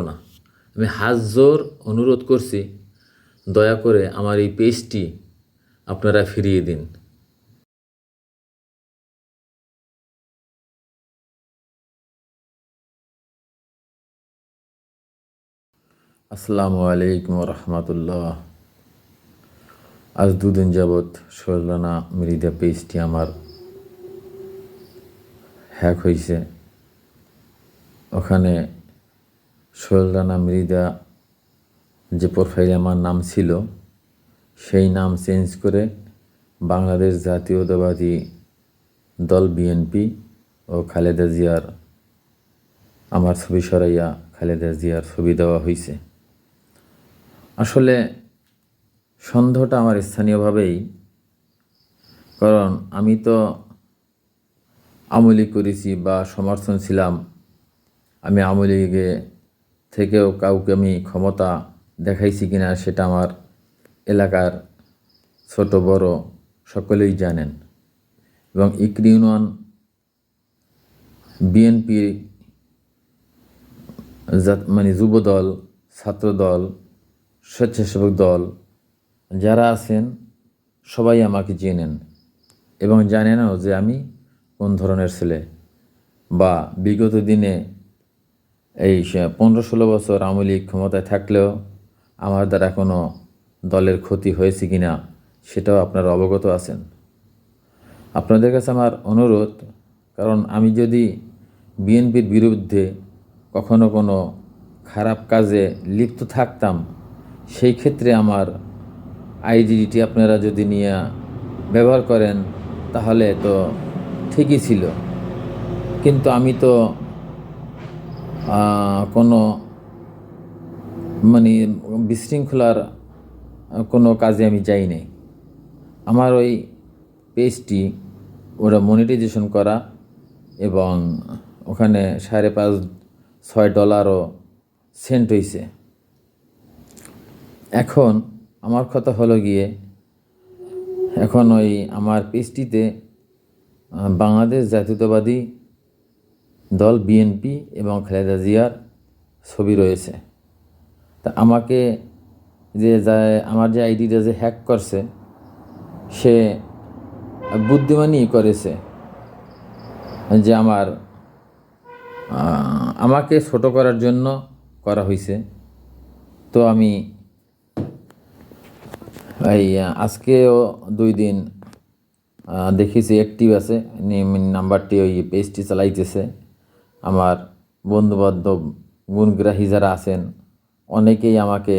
না। আমি হাত জোর অনুরোধ করছি, দয়া করে আমার এই পেজটি আপনারা ফিরিয়ে দিন। আসসালামু আলাইকুম রহমতুল্লাহ। আজ দুদিন যাবৎ সোহেল রানা মৃধা পেজটি আমার হ্যাক হয়েছে। ওখানে সোহেল রানা মৃধা যে প্রোফাইলে আমার নাম ছিল, সেই নাম চেঞ্জ করে বাংলাদেশ জাতীয়তাবাদী দল বিএনপি ও খালেদা জিয়ার আমার ছবি সরাইয়া খালেদা জিয়ার ছবি দেওয়া হয়েছে। আসলে সন্দেহটা আমার স্থানীয়ভাবেই, কারণ আমি তো আওয়ামী লীগ করেছি বা সমর্থন ছিলাম। আমি আওয়ামী লীগে থেকেও কাউকে আমি ক্ষমতা দেখাইছি কিনা সেটা আমার এলাকার ছোট বড় সকলেই জানেন। এবং ইকরি ইউনিয়ন বিএনপি মানে যুবদল, ছাত্রদল, স্বেচ্ছাসেবক দল যারা আছেন সবাই আমাকে চেনেন এবং জানেনও যে আমি কোন ধরনের ছেলে। বা বিগত দিনে এই 15-16 বছর আওয়ামী লীগ ক্ষমতায় থাকলেও আমার দ্বারা কোনো দলের ক্ষতি হয়েছে কি না সেটাও আপনারা অবগত আছেন। আপনাদের কাছে আমার অনুরোধ, কারণ আমি যদি বিএনপির বিরুদ্ধে কখনো কোনো খারাপ কাজে লিপ্ত থাকতাম, সেই ক্ষেত্রে আমার আইডেন্টিটি আপনারা যদি নিয়ে ব্যবহার করেন তাহলে তো ঠিকই ছিল। কিন্তু আমি তো কোনো মানে বিশৃঙ্খলার কোনো কাজে আমি যাই নাই। আমার ওই পেজটি ওরা মনিটাইজেশন করা এবং ওখানে $5.5-6 সেন্ট হয়েছে। এখন আমার কথা হলো গিয়ে, এখন ওই আমার পেজটিতে বাংলাদেশ জাতীয়তাবাদী দল বিএনপি এবং খালেদা জিয়ার ছবি রয়েছে। তা আমাকে আমার যে আইডিটা যে হ্যাক করছে, সে বুদ্ধিমানই করেছে যে আমাকে ছোট করার জন্য করা হয়েছে। তো আমি এই আজকেও 2 দিন দেখেছি অ্যাক্টিভ আছে নাম্বারটি, ওই পেজটি চালাইতেছে। আমার বন্ধুবান্ধব গুণগ্রাহী যারা আছেন অনেকেই আমাকে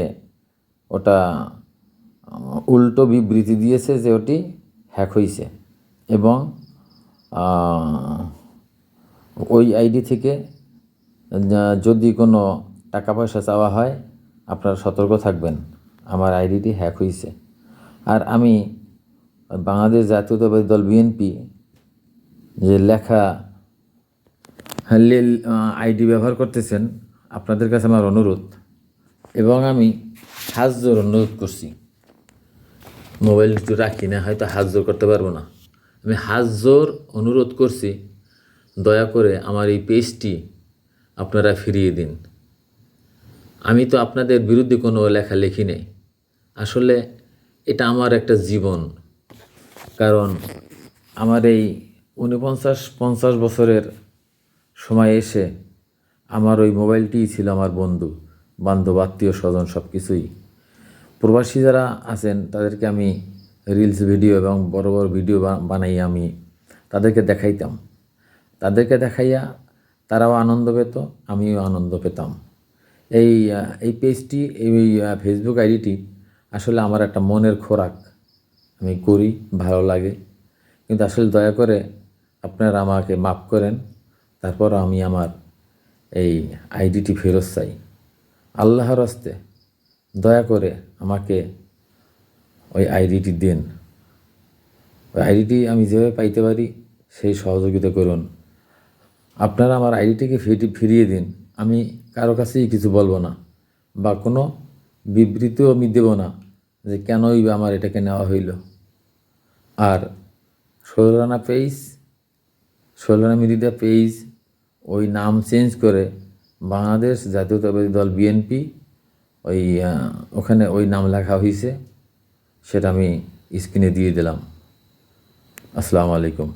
ওটা উল্টো বিবৃতি দিয়েছে যে ওটি হ্যাক হয়েছে এবং ওই আইডি থেকে যদি কোনো টাকা পয়সা চাওয়া হয় আপনারা সতর্ক থাকবেন, আমার আইডিটি হ্যাক হয়েছে। আর আমি বাংলাদেশ জাতীয়তাবাদী দল বিএনপি যে লেখা আইডি ব্যবহার করতেছেন, আপনাদের কাছে আমার অনুরোধ এবং আমি হাত জোর অনুরোধ করছি। মোবাইল একটু রাখি না, হয়তো হাত জোর করতে পারবো না। আমি হাত জোর অনুরোধ করছি, দয়া করে আমার এই পেজটি আপনারা ফিরিয়ে দিন। আমি তো আপনাদের বিরুদ্ধে কোনো লেখা লিখি নেই। আসলে এটা আমার একটা জীবন, কারণ আমার এই 49-50 বছরের সময় এসে আমার ওই মোবাইলটিই ছিল আমার বন্ধু বান্ধব আত্মীয় স্বজন সব কিছুই। প্রবাসী যারা আছেন তাদেরকে আমি রিলস ভিডিও এবং বড় বড় ভিডিও বানাই আমি তাদেরকে দেখাইতাম। তাদেরকে দেখাইয়া তারাও আনন্দ পেত, আমিও আনন্দ পেতাম। এই পেজটি, এই ফেসবুক আইডিটি আসলে আমার একটা মনের খোরাক। আমি করি, ভালো লাগে। কিন্তু আসলে দয়া করে আপনারা আমাকে মাফ করেন, তারপর আমি আমার এই আইডিটি ফেরত চাই। আল্লাহর হস্তে দয়া করে আমাকে ওই আইডিটি দিন। ওই আইডিটি আমি যেভাবে পাইতে পারি সেই সহযোগিতা করুন। আপনারা আমার আইডিটিকে ফিরিয়ে দিন। আমি কারো কাছেই কিছু বলবো না বা কোনো বিবৃতিও আমি দেব না যে কেনই বা আমার এটাকে নেওয়া হইল। আর সোহেল রানা মৃধা পেজ ওই নাম চেঞ্জ করে বাংলাদেশ জাতীয়তাবাদী দল বিএনপি ওই ওখানে ওই নাম লেখা হয়েছে, সেটা আমি স্ক্রিনে দিয়ে দিলাম। আসসালামু আলাইকুম।